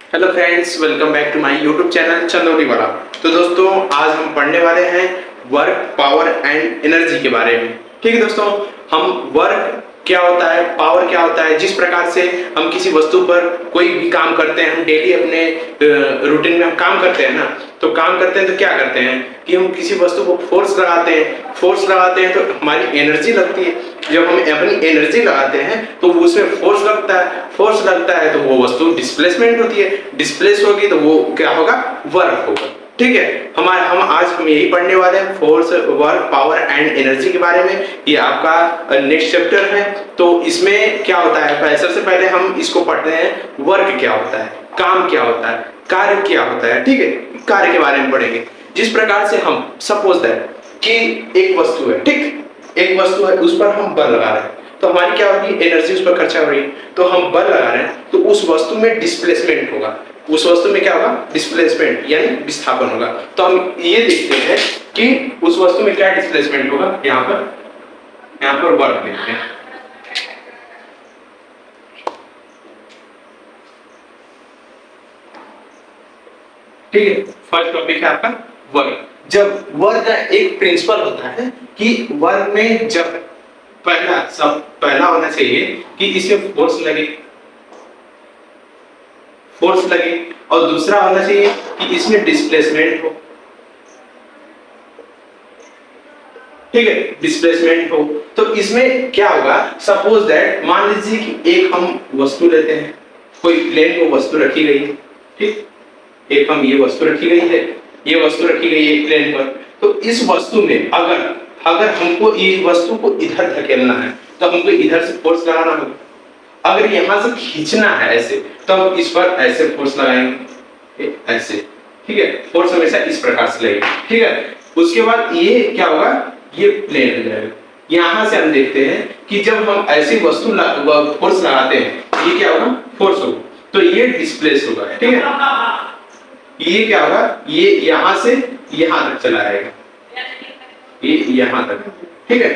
Hello friends, welcome back to my YouTube channel Chandauli वाला। तो दोस्तों, आज हम पढ़ने वाले हैं वर्क, पावर एंड एनर्जी के बारे में। ठीक है दोस्तों, हम वर्क क्या होता है, पावर क्या होता है, जिस प्रकार से हम किसी वस्तु पर कोई भी काम करते हैं, हम डेली अपने रूटीन में हम काम करते हैं ना, तो काम करते हैं तो क्या करते हैं कि हम किसी वस्तु को फोर्स लगाते हैं तो हमारी एनर्जी लगती है। जब हम अपनी एनर्जी लगाते हैं तो उसमें फोर्स लगता है तो वो वस्तु डिस्प्लेसमेंट होती है, डिस्प्लेस होगी तो वो क्या होगा, वर्क होगा। ठीक है, हम यही पढ़ने वाले हैं, force, work, power and energy के बारे में। ये आपका नेक्स्ट चैप्टर है। तो इसमें क्या होता है, सबसे पहले हम इसको पढ़ते हैं, वर्क क्या होता है, काम क्या होता है, कार्य क्या होता है। ठीक है, कार्य के बारे में पढ़ेंगे। जिस प्रकार से हम सपोज दैट कि एक वस्तु है, ठीक, एक वस्तु है, उस पर हम बल लगा रहे हैं तो हमारी क्या होगी, एनर्जी उस पर खर्चा हो रही है। तो हम बल लगा रहे हैं तो उस वस्तु में डिस्प्लेसमेंट होगा, उस वस्तु में क्या होगा, डिस्प्लेसमेंट यानी विस्थापन होगा। तो हम ये देखते हैं कि उस वस्तु में क्या डिस्प्लेसमेंट होगा, यहाँ पर वर्क देखते हैं। ठीक है, फर्स्ट टॉपिक है आपका वर्क। जब वर्क का एक प्रिंसिपल होता है कि वर्क में जब पहला होना चाहिए कि इसमें फोर्स लगे, और दूसरा होना चाहिए कि इसमें डिस्प्लेसमेंट हो। ठीक है, डिस्प्लेसमेंट हो तो इसमें क्या होगा, सपोज दैट मान लीजिए कि एक हम वस्तु लेते हैं, कोई प्लेन को वस्तु रखी गई है। ठीक, एक हम ये वस्तु रखी गई है, ये वस्तु रखी गई है एक प्लेन पर। तो इस वस्तु में अगर अगर हमको इस वस्तु को इधर धकेलना है तो हमको इधर से फोर्स लगाना होगा। अगर यहां से खींचना है ऐसे तो हम इस पर ऐसे फोर्स लगाएंगे, ऐसे। ठीक है, फोर्स हमेशा इस प्रकार से लगेगा। ठीक है, उसके बाद ये क्या होगा, ये प्लेन हो जाएगा। यहां से हम देखते हैं कि जब हम ऐसी वस्तु फोर्स लगाते हैं, ये क्या होगा, फोर्स होगा, तो ये डिस्प्लेस होगा। ठीक है, ये क्या होगा, ये यहां से यहां तक चला जाएगा, ये यहां तक। ठीक है,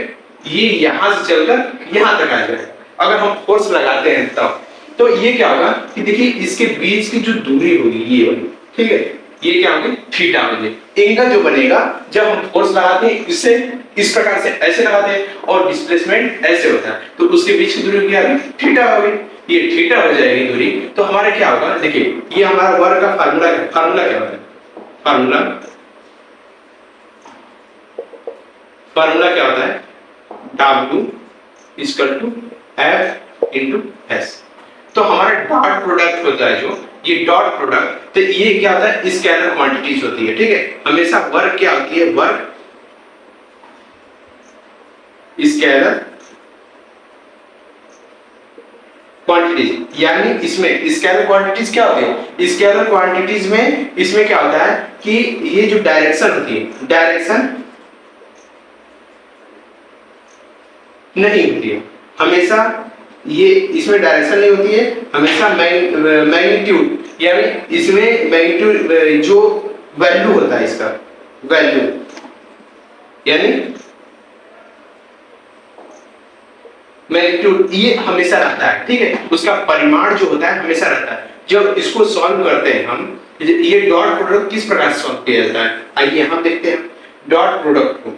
ये यहां से चलकर यहां तक आ जाएगा। अगर हम फोर्स लगाते हैं तब तो ये क्या होगा कि देखिए इसके बीच की जो दूरी होगी ये वाली, ठीक है, ये क्या होगी, थीटा होगी। एंगल जो बनेगा जब हम फोर्स लगाते हैं, इससे इस प्रकार से ऐसे लगाते हैं और डिस्प्लेसमेंट ऐसे होता है, तो उसके बीच की दूरी क्या होगी, थीटा होगी। ये थीटा हो जाएगी दूरी, तो हमारा क्या होगा, देखिए ये हमारा वर्क का फार्मूला क्या होता है, फार्मूला क्या होता है, W = F × S। तो हमारा डॉट प्रोडक्ट होता है, जो ये डॉट प्रोडक्ट, तो ये क्या होता है, स्केलर क्वांटिटीज होती है। ठीक है, हमेशा वर्क क्या होती है, वर्क स्केलर क्वांटिटीज। यानी इसमें स्केलर क्वांटिटीज क्या होती है, स्केलर क्वांटिटीज में इसमें क्या होता है कि ये जो डायरेक्शन होती है, डायरेक्शन नहीं होती है हमेशा, ये इसमें डायरेक्शन नहीं होती है हमेशा, मैग्नीट्यूड, यानी इसमें मैग्नीट्यूड जो वैल्यू होता है, इसका वैल्यू यानी मैग्नीट्यूड, ये हमेशा रहता है। ठीक है, उसका परिमाण जो होता है हमेशा रहता है। जब इसको सॉल्व करते हैं हम, ये डॉट प्रोडक्ट किस प्रकार से सॉल्व किया जाता है, आइए हम देखते हैं डॉट प्रोडक्ट को।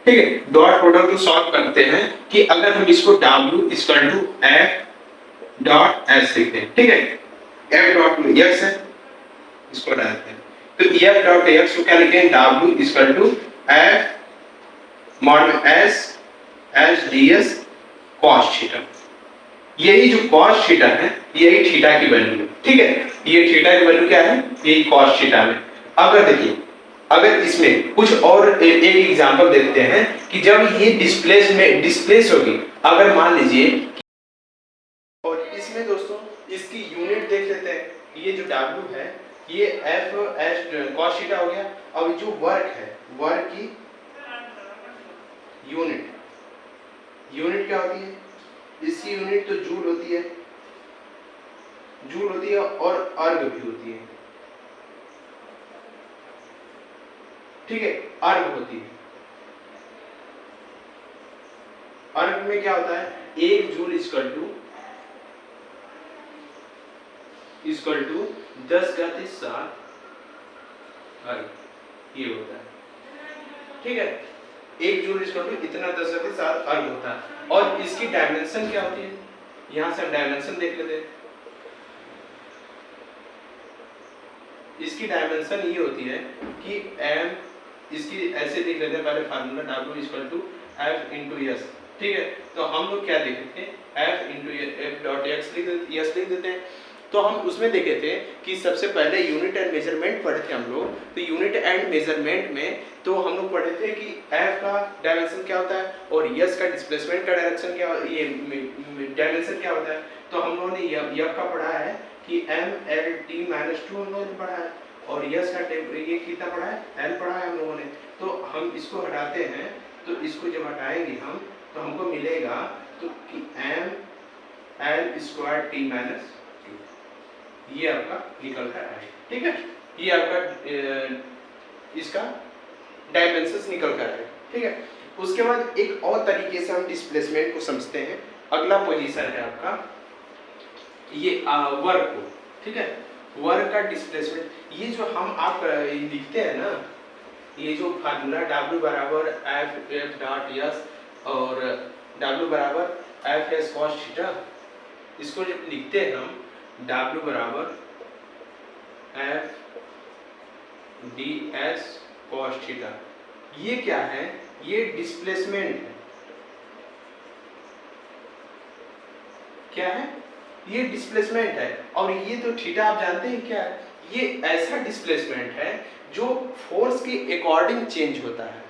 ठीक है, डॉट प्रोडक्ट को सॉल्व करते हैं कि अगर हम इसको W = F.S लिखते हैं। ठीक है, F.x है, इसको डालते हैं तो F.x को क्या लिखेंगे, W = F mod S ds cos theta. यही जो cos थीटा है, यही थीटा की वैल्यू है। ठीक है, ये थीटा की वैल्यू क्या है, यही cos थीटा में। अगर देखिए, अगर इसमें कुछ और एक एग्जांपल देखते हैं कि जब ये डिस्प्लेस होगी, अगर मान लीजिए, और इसमें दोस्तों इसकी यूनिट देख लेते हैं, ये जो W है ये F cos थीटा हो गया। अब जो वर्क है, वर्क की यूनिट क्या होती है, इसकी यूनिट तो जूल होती है, और अर्ग भी होती है। ठीक है, अर्ग होती है, अर्क में क्या होता है, 1 जूल इक्वल टू 10⁻⁷ अर्क, ये होता है, ठीक है। 1 जूल इक्वल टू इतना 10⁻⁷ अर्क होता है। और इसकी डायमेंशन क्या होती है, यहां से हम डायमेंशन देख लेते हैं। इसकी डायमेंशन ये होती है कि m, इसकी ऐसे देख लेते हैं पहले formula W equal to F into S, ठीक है। तो हम लोग क्या देखे थे, F into F dot X लिख देते हैं। तो हम उसमें देखे थे कि सबसे पहले यूनिट एंड मेजरमेंट पढ़े थे हम लोग। तो यूनिट एंड मेजरमेंट में तो हम लोग पढ़े थे कि F का डायमेंशन क्या होता है और S का डिस्प्लेसमेंट का डायरेक्शन क्या, ये डायमेंशन क्या होता है। तो हम लोगों ने F का पढ़ा है कि mLt-2 हम लोगों ने पढ़ा है, और यस का ये कितना पढ़ा है, L पढ़ा है हम लोगों ने। तो हम इसको हटाते हैं, तो इसको जब हटाएंगे हम तो हमको मिलेगा तो कि mL²t-2, ये आपका निकल कर आए, ठीक है। ये आपका इसका डायमेंशंस निकल कर आए, ठीक है। उसके बाद एक और तरीके से हम डिस्प्लेसमेंट को समझते हैं। अगला पोजीशन है आपका ये वर्क को, ठीक है। वर्क का डिस्प्लेसमेंट, ये जो हम आप लिखते हैं ना, ये जो फार्मूला W बराबर F डॉट S और W बराबर F(s) cos थीटा, इसको जब लिखते हैं हम W बराबर F ds cos थीटा, ये क्या है, ये डिस्प्लेसमेंट है। क्या है, ये डिस्प्लेसमेंट है। और ये तो थीटा आप जानते हैं क्या है, ये ऐसा डिस्प्लेसमेंट है जो फोर्स के अकॉर्डिंग चेंज होता है।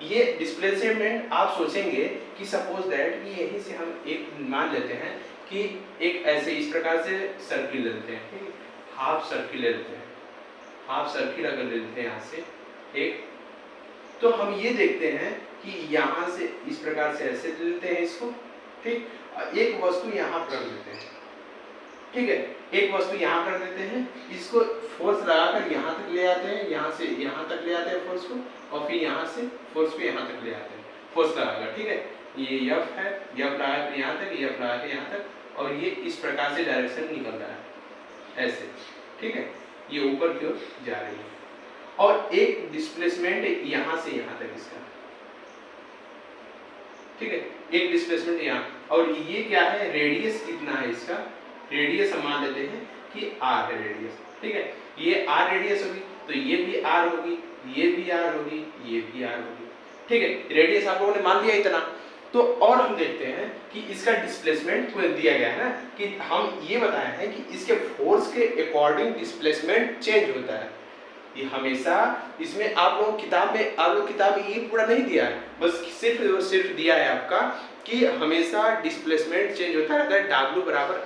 ये डिस्प्लेसमेंट आप सोचेंगे कि सपोज दैट कि यहीं से हम एक मान लेते हैं कि एक ऐसे इस प्रकार से सर्किल लेते हैं, ठीक है, हाफ सर्किल लेते हैं, हाफ सर्किल अगर लेते हैं यहाँ से एक, तो हम ये देखते हैं कि यहाँ से इस प्रकार से ऐसे लेते हैं इसको, ठीक। एक वस्तु यहाँ पर रख देते हैं, ठीक है, एक वस्तु यहाँ कर देते हैं, इसको फोर्स लगाकर यहाँ तक ले आते हैं, यहाँ से यहाँ तक ले आते हैं फोर्स को, और फिर यहाँ से फोर्स को यहाँ तक ले आते हैं फोर्स लगाकर, ठीक है। ये F है, F लगा कर यहाँ तक, F लगा के यहाँ तक, और ये इस प्रकार से डायरेक्शन निकल रहा है ऐसे, ठीक है, ये ऊपर की ओर जा रही है। और एक डिस्प्लेसमेंट यहाँ से यहाँ तक इसका, ठीक है, एक डिस्प्लेसमेंट यहाँ। और ये क्या है, रेडियस कितना है इसका, रेडियस हम मान लेते हैं कि r है रेडियस, ठीक है। ये r रेडियस होगी तो ये भी r होगी, ये भी r होगी, ये भी r होगी, ठीक है। रेडियस आप लोगों ने मान लिया इतना। तो और हम देखते हैं कि इसका डिस्प्लेसमेंट को दिया गया है ना, कि हम ये बताए हैं कि इसके फोर्स के अकॉर्डिंग डिस्प्लेसमेंट चेंज होता है। ये हमेशा इसमें आप लोग किताब में ये पूरा नहीं दिया है, बस सिर्फ दिया है आपका कि हमेशा डिस्प्लेसमेंट चेंज होता रहता है, W बराबर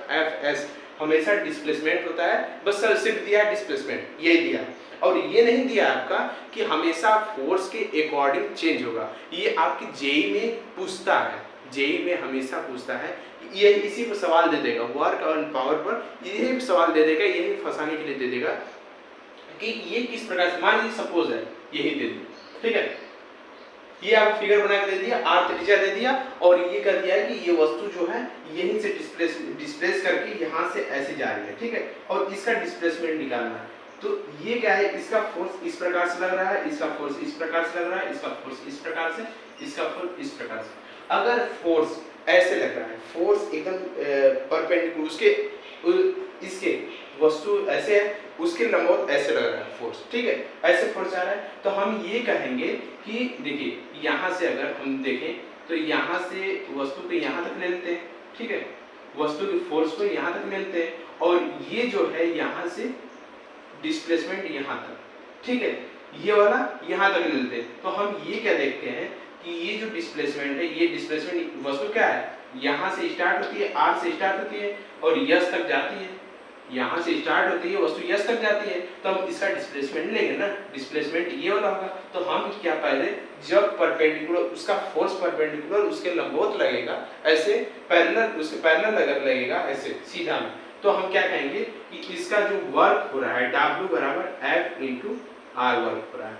Fs हमेशा डिस्प्लेसमेंट होता है, बस सिर्फ दिया है डिस्प्लेसमेंट, ये दिया। और ये नहीं दिया आपका कि हमेशा फोर्स के अकॉर्डिंग चेंज होगा। ये आपकी जेई में पूछता है, जेई में हमेशा पूछता है, ये इसी पर सवाल दे देगा, वर्क और पावर पर यही सवाल दे देगा, यही फंसाने के लिए दे देगा कि ये किस प्रकार से, मान लीजिए सपोज है यही दे दी, ठीक है, ये आप फिगर बना के दे दिया, r त्रिज्या दे दिया, और ये कर दिया है कि ये वस्तु जो है यहीं से डिस्प्लेस करके यहाँ से ऐसे जा रही है, ठीक है, और इसका डिस्प्लेसमेंट निकालना है। तो ये क्या है, इसका फोर्स इस प्रकार से लग रहा है, इसका फोर्स इस प्रकार से लग रहा है, इसका फोर्स इस प्रकार से, इसका फोर्स इस प्रकार से। अगर फोर्स ऐसे लग रहा है, फोर्स एकदम परपेंडिकुलर उसके इसके वस्तु ऐसे है, उसके लंबवत ऐसे लग रहा है फोर्स, ठीक है, ऐसे फोर्स आ रहा है, तो हम ये कहेंगे कि देखिए यहाँ से अगर हम देखें तो यहाँ से वस्तु को यहाँ तक ले लेते हैं, ठीक है, वस्तु की फोर्स को यहाँ तक ले लेते हैं, और ये जो है यहाँ से डिस्प्लेसमेंट यहाँ तक, ठीक है, ये वाला यहाँ तक ले लेते हैं। तो हम ये क्या देखते हैं कि ये जो डिस्प्लेसमेंट है, ये डिस्प्लेसमेंट वस्तु क्या है, यहाँ से स्टार्ट होती है, r से स्टार्ट होती है और यस तक जाती है, यहाँ से स्टार्ट होती है वस्तु यस तक जाती है, तो हम इसका डिस्प्लेसमेंट लेंगे ना, डिस्प्लेसमेंट ये वाला होगा। तो हम क्या पहले जब परपेंडिकुलर उसका फोर्स परपेंडिकुलर उसके लंबवत लगेगा, ऐसे पैरेलल उसके पैरेलल अगर लगेगा ऐसे सीधा में, तो हम क्या कहेंगे कि इसका जो वर्क हो रहा है W बराबर F इंटू R वर्क हो रहा है,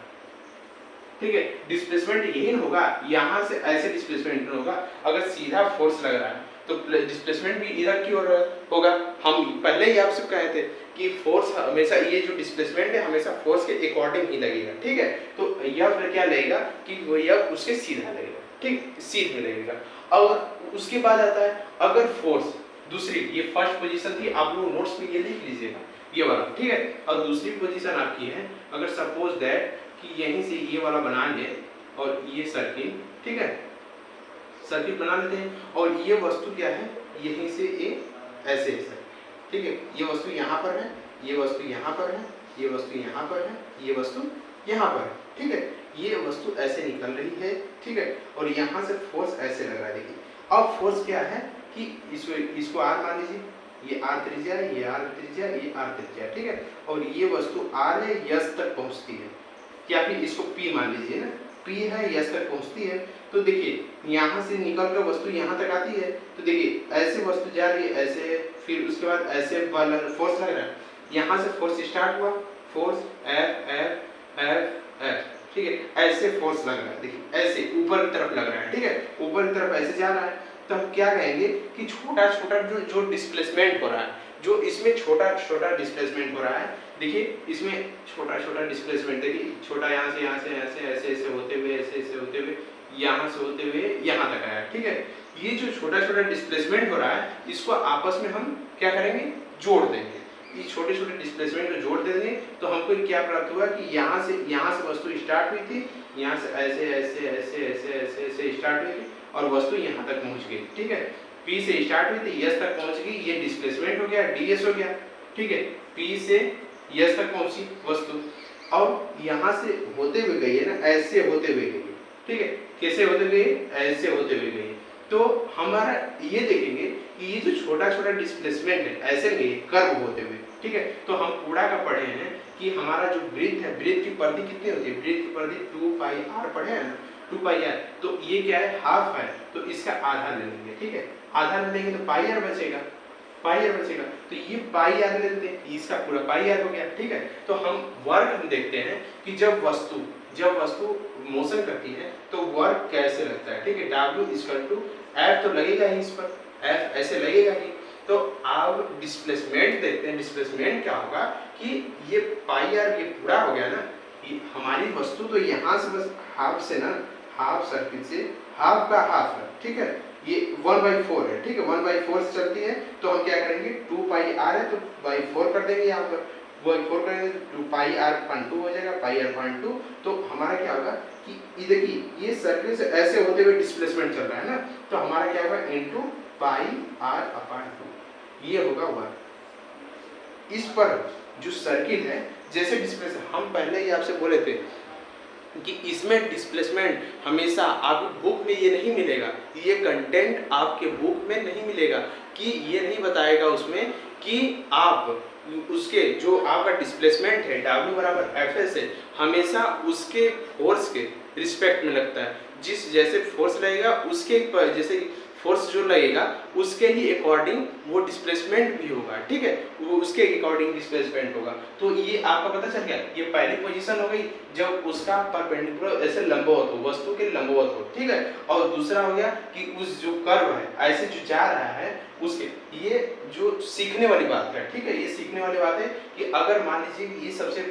ठीक है। डिस्प्लेसमेंट यही होगा, यहाँ से ऐसे डिस्प्लेसमेंट होगा, अगर सीधा फोर्स लग रहा है तो डिस्प्लेसमेंट भी इधर की ओर होगा। हम पहले ही आपसे कहे थे कि फोर्स हमेशा, ये जो डिस्प्लेसमेंट है हमेशा फोर्स के अकॉर्डिंग ही लगेगा, ठीक है। तो यह फिर क्या लगेगा कि वो यह उसके सीधा लगेगा, ठीक, सीध में लगेगा। और उसके बाद आता है अगर फोर्स दूसरी, ये फर्स्ट पोजीशन थी, आप लोग नोट्स में ये लिख लीजिएगा ये वाला, ठीक है। और दूसरी पोजीशन आपकी है अगर सपोज दैट कि यहीं से ये वाला बना ले और ये सर्किल, ठीक है, सर्किल बना लेते हैं और ये वस्तु क्या है, यहीं से ये ऐसे है, ठीक है। ये वस्तु यहाँ पर है, ये वस्तु यहाँ पर है, ये वस्तु यहाँ पर है, ये वस्तु यहाँ पर है, ठीक है। ये वस्तु ऐसे निकल रही है, ठीक है, और यहाँ से फोर्स ऐसे लगा देगी। अब फोर्स क्या है कि इसको आर मान लीजिए, ये आर त्रिज्या, ये आर त्रिज्या, ये आर त्रिज्या, ठीक है। और ये वस्तु आर है, यस तक पहुँचती है, या फिर इसको पी मान लीजिए ना, पी है, यस तक पहुँचती है। तो देखिए यहाँ से निकल कर वस्तु यहाँ तक आती है, तो देखिए ऐसे वस्तु जा रही है, ऐसे, फिर उसके बाद ऐसे वाला फोर्स लग रहा है, यहाँ से फोर्स स्टार्ट हुआ, force F F F F, ठीक है, ऐसे फोर्स लग रहा है, देखिए ऐसे ऊपर की तरफ लग रहा है, ठीक है, ऊपर की तरफ ऐसे जा रहा है। तो हम क्या कहेंगे कि छोटा छोटा जो डिस्प्लेसमेंट हो रहा है, जो इसमें छोटा छोटा डिस्प्लेसमेंट हो रहा है, देखिए इसमें छोटा छोटा डिस्प्लेसमेंट, देखिए छोटा यहाँ से ऐसे ऐसे ऐसे होते हुए, ऐसे ऐसे होते हुए, यहाँ से होते हुए यहाँ तक आया, ठीक है। ये जो छोटा छोटा डिस्प्लेसमेंट हो रहा है, इसको आपस में हम क्या करेंगे, जोड़ देंगे। ये छोटे छोटे डिस्प्लेसमेंट को जोड़ देंगे तो हमको क्या प्राप्त हुआ कि यहाँ से वस्तु स्टार्ट हुई थी, यहाँ से ऐसे ऐसे ऐसे ऐसे ऐसे ऐसे स्टार्ट हुई थी और वस्तु यहाँ तक पहुँच गई, ठीक है। पी से स्टार्ट हुई थी, यस तक पहुँच गई, ये डिस्प्लेसमेंट हो गया, ds हो गया, ठीक है। पी से यस तक पहुँची वस्तु और यहाँ से होते हुए गई है ना, ऐसे होते हुए गई, ठीक है। कैसे होते हुए, ऐसे होते हुए गई। तो हमारा ये देखेंगे कि ये जो छोटा छोटा डिस्प्लेसमेंट है ऐसे गए कर्व होते हुए, ठीक है। तो हम पूरा का पढ़े हैं कि हमारा जो ब्रीथ है, ब्रीथ की परिधि कितनी होती है, ब्रीथ की परिधि 2 पाई आर पढ़े हैं ना, 2 पाई आर। तो ये क्या है, हाफ है, तो इसका आधा ले लेंगे, ठीक है। आधा ले लेंगे तो पाई आर बचेगा, पाई आर बचेगा, तो ये पाई आर ले लेते हैं, इसका पूरा पाई आर हो गया, ठीक है। तो हम वर्क हम देखते हैं कि जब वस्तु मोशन करती है तो वर्क कैसे लगता है, ठीक है। W F तो लगेगा ही इस पर, F ऐसे लगेगा ही। तो आप डिस्प्लेसमेंट देखते हैं, डिस्प्लेसमेंट क्या होगा कि ये पाई आर ये पूरा हो गया ना, ये हमारी वस्तु तो यहाँ से बस हाफ से ना, हाफ सर्किल से हाफ का हाफ है, ठीक है। ये 1/4 है, ठीक है, 1/4 से चलती है। तो हम क्या करेंगे, 2 पाई आर है तो बाई 4 कर देंगे, यहाँ पर 4 करेंगे तो 2 पाई आर अपॉन 2 हो जाएगा, पाई आर अपॉन 2। तो हमारा क्या होगा कि ये देखिए ये सर्किल से ऐसे होते हुए डिस्प्लेसमेंट चल रहा है ना, तो हमारा क्या होगा इनटू पाई आर अपॉन 2, ये होगा 1। इस पर जो सर्किल है जैसे डिस्प्लेसमेंट, हम पहले ही आपसे बोले थे कि इसमें डिस्प्लेसमेंट हमेशा आपकी बुक में ये नहीं मिलेगा, ये कंटेंट आपके बुक में नहीं मिलेगा, कि ये नहीं बताएगा उसमें कि आप उसके जो आपका डिस्प्लेसमेंट है W बराबर Fs है, हमेशा उसके फोर्स के रिस्पेक्ट में लगता है। जिस जैसे फोर्स लगेगा उसके जैसे फोर्स जो लगेगा उसके ही अकॉर्डिंग वो डिस्प्लेसमेंट भी होगा, ठीक है, वो उसके अकॉर्डिंग डिस्प्लेसमेंट होगा। तो ये आपका पता चल गया, ये पहली पोजीशन हो गई जब उसका परपेंडिकुलर ऐसे लंबवत हो, वस्तु के लंबवत हो, ठीक है। और दूसरा हो गया कि उस जो कर्व है ऐसे जो जा रहा है उसके, ये जो सीखने वाली बात है, ठीक है, ये सीखने वाली बात है कि अगर मान लीजिए कि ये सबसे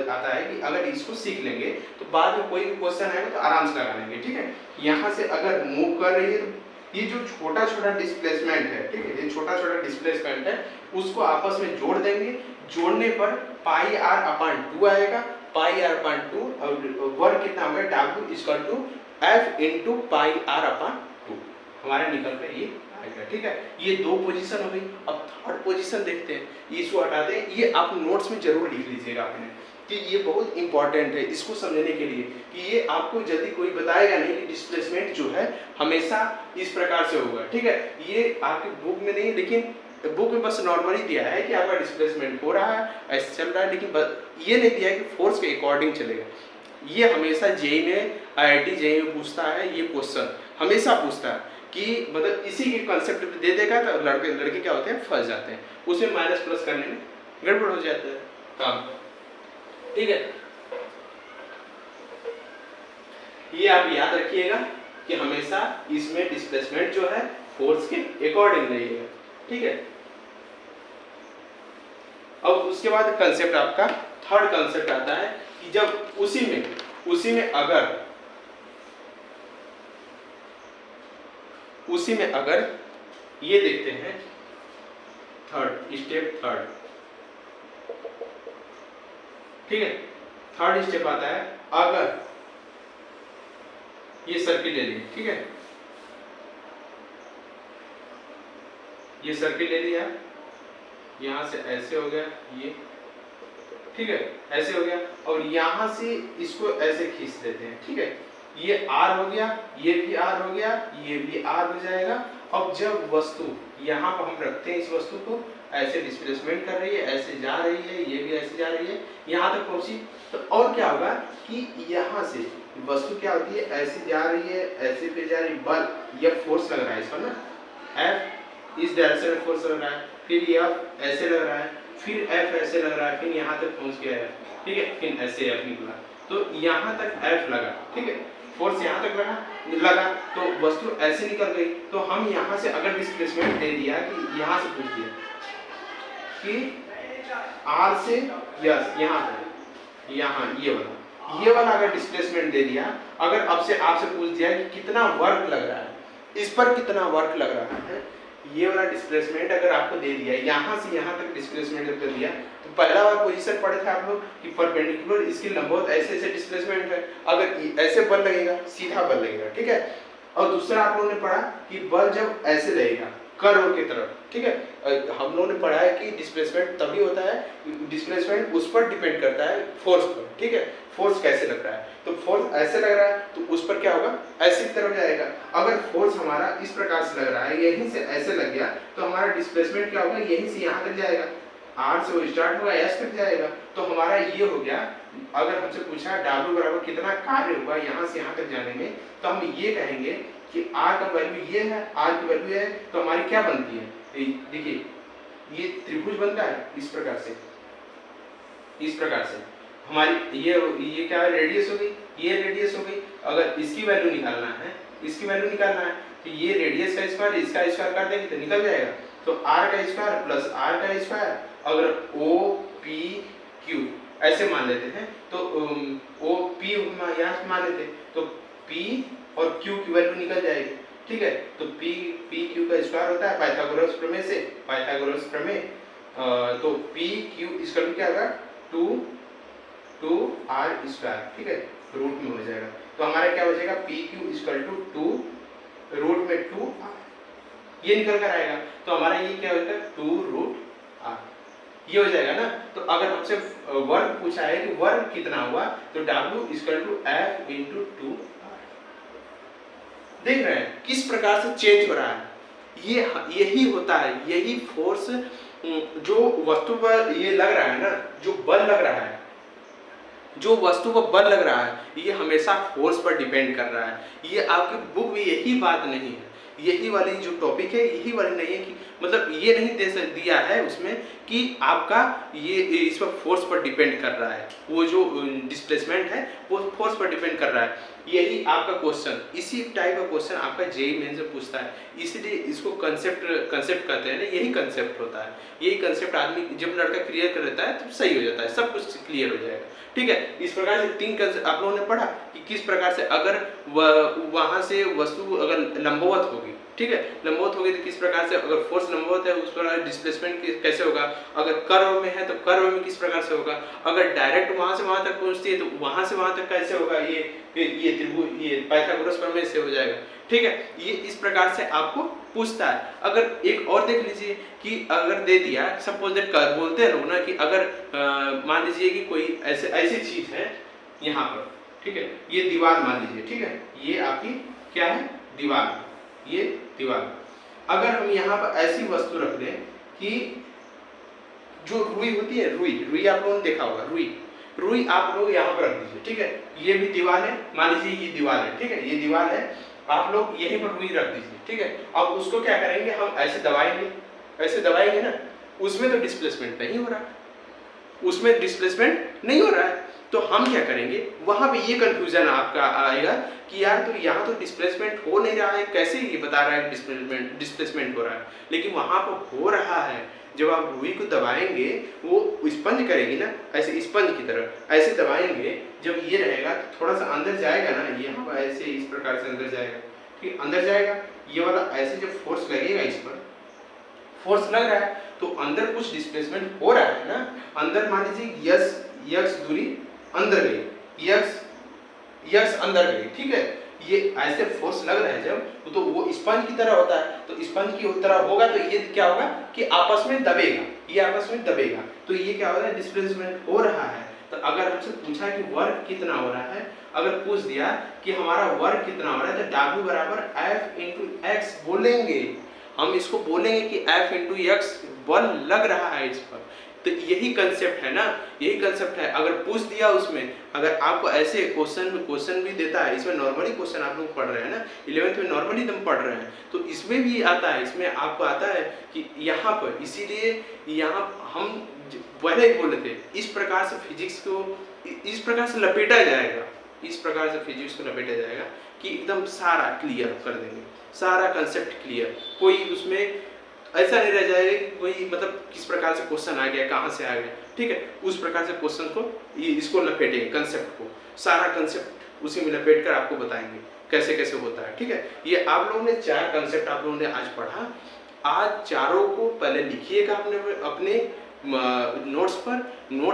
आता है कि अगर इसको सीख लेंगे तो बाद में कोई भी क्वेश्चन आएगा तो आराम से लगा लेंगे, ठीक है। यहाँ से अगर मूव कर रही है तो ये जो छोटा छोटा डिस्प्लेसमेंट है, ठीक है, ये छोटा छोटा डिस्प्लेसमेंट है, उसको आपस में जोड़ देंगे। जोड़ने पर पाई आर अपॉन 2 आएगा, पाई आर अपॉन 2 और वर्क कितना होगा W equal to F into pi R upon 2, हमारे निकल कर ये आएगा, ठीक है। ये 2 पोजीशन हो गई। अब थर्ड पोजीशन देखते हैं, इसको हटाते हैं। ये आप नोट्स में जरूर लिख लीजिएगा आपने कि ये बहुत इंपॉर्टेंट है इसको समझने के लिए, कि ये आपको जल्दी कोई बताएगा नहीं कि डिस्प्लेसमेंट जो है हमेशा इस प्रकार से होगा, ठीक है। ये आपकी बुक में नहीं, लेकिन बुक में बस नॉर्मली दिया है कि आपका डिस्प्लेसमेंट हो रहा है, ऐसे चल रहा है, लेकिन ये नहीं दिया है कि फोर्स के अकॉर्डिंग चलेगा। ये हमेशा जेईई में, IIT जेईई में पूछता है, ये क्वेश्चन हमेशा पूछता है कि मतलब इसी के कंसेप्ट पे दे देगा तो लड़के क्या होते हैं, फंस जाते हैं, उसमें माइनस प्लस करने में गड़बड़ हो जाता है काम, ठीक है। ये आप याद रखिएगा कि हमेशा इसमें डिस्प्लेसमेंट जो है फोर्स के अकॉर्डिंग रहेगा, ठीक है। अब उसके बाद कंसेप्ट आपका थर्ड कंसेप्ट आता है कि जब उसी में अगर ये देखते हैं स्टेप थर्ड, ठीक है। थर्ड स्टेप आता है अगर ये सर्किल ले ली, ठीक है, ये सर्किल ले लिया, यहां से ऐसे हो गया ये, ठीक है, ऐसे हो गया, और यहां से इसको ऐसे खींच देते हैं, ठीक है। ये R हो गया, ये भी R हो गया, ये भी R हो जाएगा। अब जब वस्तु यहाँ पर हम रखते हैं, इस वस्तु को ऐसे डिस्प्लेसमेंट कर रही है, ऐसे जा रही है, ये भी ऐसे जा रही है, यहाँ तक पहुंची, तो और क्या होगा कि यहाँ से वस्तु क्या होती है, ऐसे जा रही है, ऐसे फिर जा रही है, बल या फोर्स लग रहा है इस पर ना, F इस डायरेक्शन में फोर्स लग रहा है, फिर F ऐसे लग रहा है, फिर F ऐसे लग रहा है, फिर यहाँ तक पहुंच गया है, ठीक है, फिर ऐसे F निकला, तो यहाँ तक F लगा, ठीक है, फोर्स यहाँ तक लगा तो वस्तु ऐसे निकल गई। तो हम यहाँ से अगर डिस्प्लेसमेंट दे दिया कि यहाँ से पूछ दिया कि R से यस यहाँ ये वाला अगर डिस्प्लेसमेंट दे दिया, अगर अब से आपसे पूछ दिया कि कितना वर्क लग रहा है, इस पर कितना वर्क लग रहा है, ये वाला डिस्प्लेसमेंट अगर आपको दे दिया, यहाँ से यहाँ तक डिस्प्लेसमेंट कर दिया, तो पहला वाला पोजीशन पढ़े थे आप लोग कि परपेंडिकुलर इसकी लंबवत ऐसे डिस्प्लेसमेंट है, अगर ऐसे बल लगेगा सीधा बल लगेगा, ठीक है। और दूसरा आप लोगों ने पढ़ा कि बल जब ऐसे लगेगा कर्व की तरफ, ठीक है। हम लोगों ने पढ़ा है कि डिस्प्लेसमेंट तभी होता है, डिस्प्लेसमेंट उस पर डिपेंड करता है फोर्स पर, ठीक है, फोर्स कैसे लग रहा है, तो फोर्स ऐसे लग रहा है तो उस पर क्या होगा, ऐसी तरफ जाएगा। अगर फोर्स हमारा इस प्रकार से लग रहा है, यहीं से ऐसे लग गया, तो हमारा डिस्प्लेसमेंट क्या होगा, यहीं से यहाँ तक जाएगा, R से वो स्टार्ट होगा, S तक जाएगा, तो हमारा ये हो गया। अगर हमसे पूछा W बराबर कितना कार्य होगा यहाँ से यहाँ तक जाने में, तो हम ये कहेंगे कि R का वैल्यू ये है, R की वैल्यू है, तो हमारी क्या बनती है, देखिए ये त्रिभुज बनता है इस प्रकार से हमारी ये क्या है, रेडियस हो गई, ये रेडियस हो गई। अगर इसकी वैल्यू निकालना है तो ये रेडियस का स्क्वायर इसका स्क्वायर कर देंगे तो निकल जाएगा। तो R का स्क्वायर प्लस R का स्क्वायर, अगर O P Q ऐसे मान लेते हैं तो O P यहाँ से मान लेते हैं तो P और Q की वैल्यू निकल जाएगी, ठीक है। तो P Q का स्क्वायर होता है पाइथागोरस प्रमेय तो P Q इसका भी क्या होगा 2 R स्क्वायर, ठीक है, रूट में हो जाएगा। तो हमारा क्या हो जाएगा P Q equal to 2 root में 2 R, ये निकल कर आएगा। तो हमारा ये क्या हो जाएगा 2 रूट R, ये हो जाएगा ना। तो अगर हमसे वर्क पूछा है कि वर्क कितना हुआ, तो W equal to F into 2 R। देख रहे हैं किस प्रकार से चेंज हो रहा है, यही होता है, यही फोर्स जो वस्तु पर ये लग रहा है ना, जो बल लग रहा है, जो वस्तु को बल लग रहा है, ये हमेशा फोर्स पर डिपेंड कर रहा है। ये आपकी बुक में यही बात नहीं है, यही वाली जो टॉपिक है यही वाली नहीं है कि मतलब ये नहीं दिया है उसमें कि आपका ये इस पर फोर्स पर डिपेंड कर रहा है, वो जो डिस्प्लेसमेंट है वो फोर्स पर डिपेंड कर रहा है। यही आपका क्वेश्चन, इसी टाइप का क्वेश्चन आपका जेईई मेन से पूछता है, इसीलिए इसको कंसेप्ट कहते हैं ना, यही कंसेप्ट होता है। यही कंसेप्ट आदमी जब लड़का क्लियर कर लेता है तो सही हो जाता है, सब कुछ क्लियर हो जाएगा, ठीक है। इस प्रकार से 3 कंसेप्ट आप लोगों ने पढ़ा कि किस प्रकार से अगर वहां से वस्तु अगर लंबवत होगी, ठीक है, लंबवत होगी तो किस प्रकार से, अगर फोर्स लंबवत है उस पर डिस्प्लेसमेंट कैसे होगा, अगर कर्व में है तो कर्व में किस प्रकार से होगा, अगर डायरेक्ट वहां से वहां तक पहुंचती है तो वहां से वहां तक कैसे होगा, ये त्रिभुज ये पाइथागोरस प्रमेय से हो जाएगा, ठीक है। ये इस प्रकार से आपको पूछता है। अगर एक और देख लीजिए कि अगर दे दिया सपोज दैट बोलते हैं लोग ना कि अगर मान लीजिए कि कोई ऐसी चीज है यहाँ पर, ठीक है, ये दीवार मान लीजिए, ठीक है, ये आपकी क्या है दीवार, ये दीवार। अगर हम यहाँ पर ऐसी वस्तु रख दें कि जो रुई होती है, रुई आप लोगों ने देखा होगा, रुई आप लोग यहाँ पर रख दीजिए, ठीक है, ये भी दीवार है, मान लीजिए ये दीवार है, ठीक है, ये दीवार है, आप लोग यहीं पर रुई रख दीजिए, ठीक है। अब उसको क्या करेंगे, हम ऐसे दबाएंगे ना, उसमें तो डिस्प्लेसमेंट नहीं हो रहा है, तो हम क्या करेंगे, वहां पे ये कंफ्यूजन आपका आएगा कि यार तो यहाँ तो डिस्प्लेसमेंट हो नहीं रहा है, कैसे ये बता रहा है डिस्प्लेसमेंट हो रहा है, लेकिन वहां पर हो रहा है। जब आप रुई को दबाएंगे वो स्पंज करेगी ना, ऐसे स्पंज की तरह ऐसे दबाएंगे, जब ये रहेगा तो थोड़ा सा अंदर जाएगा ना, यहाँ पर ऐसे इस प्रकार से अंदर जाएगा, ठीक अंदर जाएगा, ये वाला ऐसे जब फोर्स लगेगा, इस पर फोर्स लग रहा है तो अंदर कुछ डिस्प्लेसमेंट हो रहा है ना, अंदर मान लीजिए यक्स दूरी अंदर गई, यक्स अंदर गई, ठीक है, ये ऐसे फोर्स लग रहा है जब, तो वो स्पंज की तरह होता है, तो स्पंज की तरह होगा तो ये क्या होगा कि आपस में दबेगा, ये आपस में दबेगा, तो ये क्या हो रहा है, डिस्प्लेसमेंट हो रहा है। तो अगर हमसे पूछा कि वर्क कितना हो रहा है, अगर पूछ दिया कि हमारा वर्क कितना हो रहा है, तो W बराबर F इंटू एक्स बोलेंगे, हम इसको बोलेंगे कि F इंटू एक्स बल लग रहा है इस पर। तो यही कंसेप्ट है ना, यही कंसेप्ट है। अगर पूछ दिया उसमें, अगर आपको ऐसे क्वेश्चन भी देता है, इसमें नॉर्मली क्वेश्चन आप लोग पढ़ रहे हैं ना, 11th में नॉर्मली तुम पढ़ रहे हैं, तो इसमें भी आता है, इसमें आपको आता है कि यहाँ पर, इसीलिए यहाँ हम पहले ही बोले थे, इस प्रकार से फिजिक्स को इस प्रकार से लपेटा जाएगा, इस प्रकार से फिजिक्स को लपेटा जाएगा कि एकदम सारा क्लियर कर देंगे, सारा कंसेप्ट क्लियर, कोई उसमें ऐसा नहीं रह जाएगा कि कोई मतलब किस प्रकार से क्वेश्चन आ गया, कहाँ से आ गया, ठीक है, उस प्रकार से क्वेश्चन को इसको लपेटेंगे, कंसेप्ट को, सारा कंसेप्ट उसी में लपेट कर आपको बताएंगे कैसे कैसे होता है, ठीक है। ये आप लोगों ने 4 कंसेप्ट आप लोगों ने आज पढ़ा, आज चारों को पहले लिखिएगा अपने नोट्स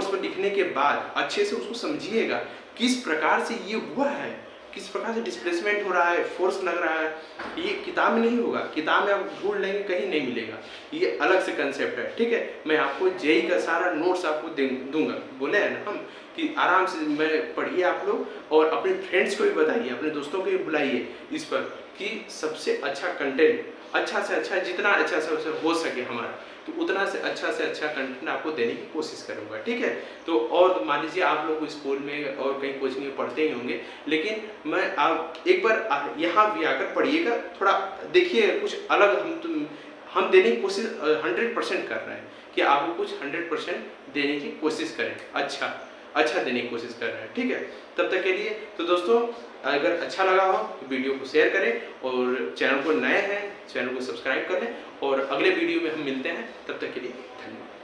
पर लिखने के बाद अच्छे से उसको समझिएगा किस प्रकार से ये हुआ है, किस प्रकार से डिस्प्लेसमेंट हो रहा है, फोर्स लग रहा है, ये किताब में नहीं होगा, किताब में आप ढूंढ लेंगे कहीं नहीं मिलेगा, ये अलग से कंसेप्ट है, ठीक है। मैं आपको जेई का सारा नोट्स आपको दूंगा, बोले हैं ना हम कि आराम से मैं पढ़िए आप लोग, और अपने फ्रेंड्स को भी बताइए, अपने दोस्तों को भी बुलाइए इस पर, कि सबसे अच्छा कंटेंट, अच्छा से अच्छा, जितना अच्छा से हो सके हमारा, तो उतना से अच्छा कंटेंट आपको देने की कोशिश करूंगा, ठीक है। तो और मान लीजिए आप लोग स्कूल में और कहीं कोचिंग में पढ़ते ही होंगे, लेकिन मैं आप एक बार यहाँ भी आकर पढ़िएगा, थोड़ा देखिए कुछ अलग हम देने की कोशिश 100% कर रहे हैं कि आपको कुछ 100% देने की कोशिश करें, अच्छा देने की कोशिश कर रहे हैं, ठीक है। तब तक के लिए तो दोस्तों, अगर अच्छा लगा हो तो वीडियो को शेयर करें, और चैनल को नए हैं चैनल को सब्सक्राइब कर लें, और अगले वीडियो में हम मिलते हैं, तब तक के लिए धन्यवाद।